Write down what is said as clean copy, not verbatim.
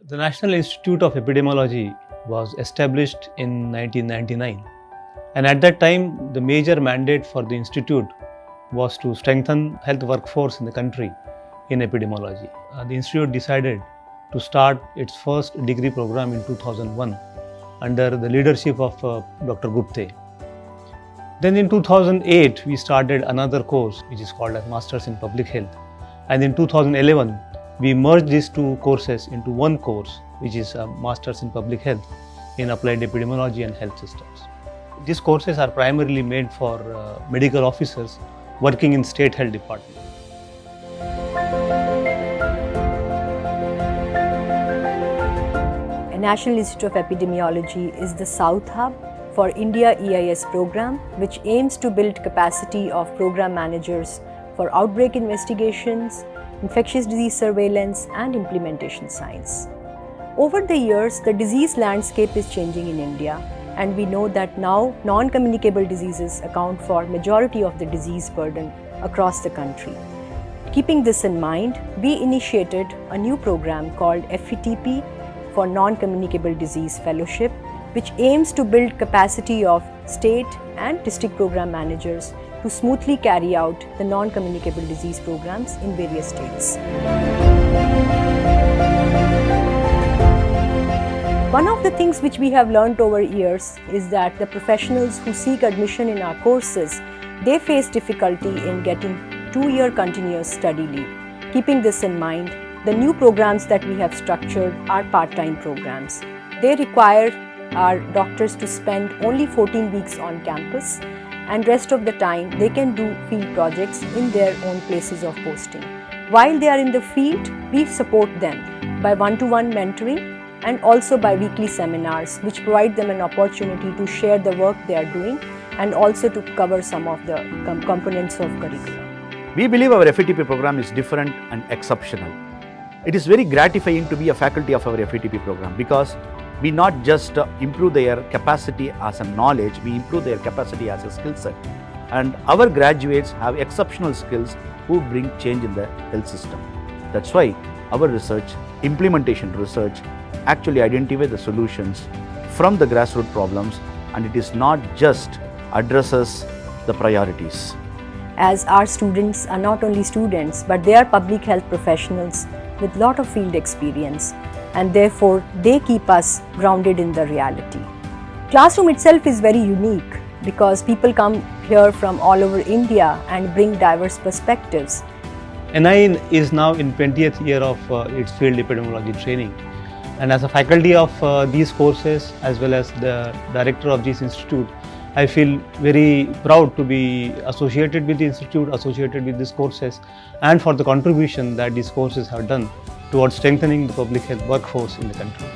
The National Institute of Epidemiology was established in 1999, and at that time the major mandate for the institute was to strengthen health workforce in the country in epidemiology. The institute decided to start its first degree program in 2001 under the leadership of Dr. Gupte. Then in 2008 we started another course which is called as Masters in Public Health, and in 2011 we merged these two courses into one course, which is a Masters in Public Health in Applied Epidemiology and Health Systems. These courses are primarily made for medical officers working in state health departments. National Institute of Epidemiology is the South Hub for India EIS program, which aims to build capacity of program managers for outbreak investigations, infectious disease surveillance and implementation science. Over the years, the disease landscape is changing in India, and we know that now non-communicable diseases account for majority of the disease burden across the country. Keeping this in mind, we initiated a new program called FETP for Non-Communicable Disease Fellowship, which aims to build capacity of state and district program managers to smoothly carry out the non-communicable disease programs in various states. One of the things which we have learned over years is that the professionals who seek admission in our courses, they face difficulty in getting 2-year continuous study leave. Keeping this in mind, the new programs that we have structured are part-time programs. They require our doctors to spend only 14 weeks on campus, and rest of the time they can do field projects in their own places of posting. While they are in the field, we support them by one-to-one mentoring and also by weekly seminars, which provide them an opportunity to share the work they are doing and also to cover some of the components of curriculum. We believe our FETP program is different and exceptional. It is very gratifying to be a faculty of our FETP program because we not just improve their capacity as a knowledge, we improve their capacity as a skill set. And our graduates have exceptional skills who bring change in the health system. That's why our research, implementation research, actually identify the solutions from the grassroots problems, and it is not just addresses the priorities. As our students are not only students, but they are public health professionals with a lot of field experience, and therefore they keep us grounded in the reality. Classroom itself is very unique because people come here from all over India and bring diverse perspectives. NIE is now in 20th year of its field epidemiology training, and as a faculty of these courses as well as the director of this institute, I feel very proud to be associated with the institute, associated with these courses, and for the contribution that these courses have done towards strengthening the public health workforce in the country.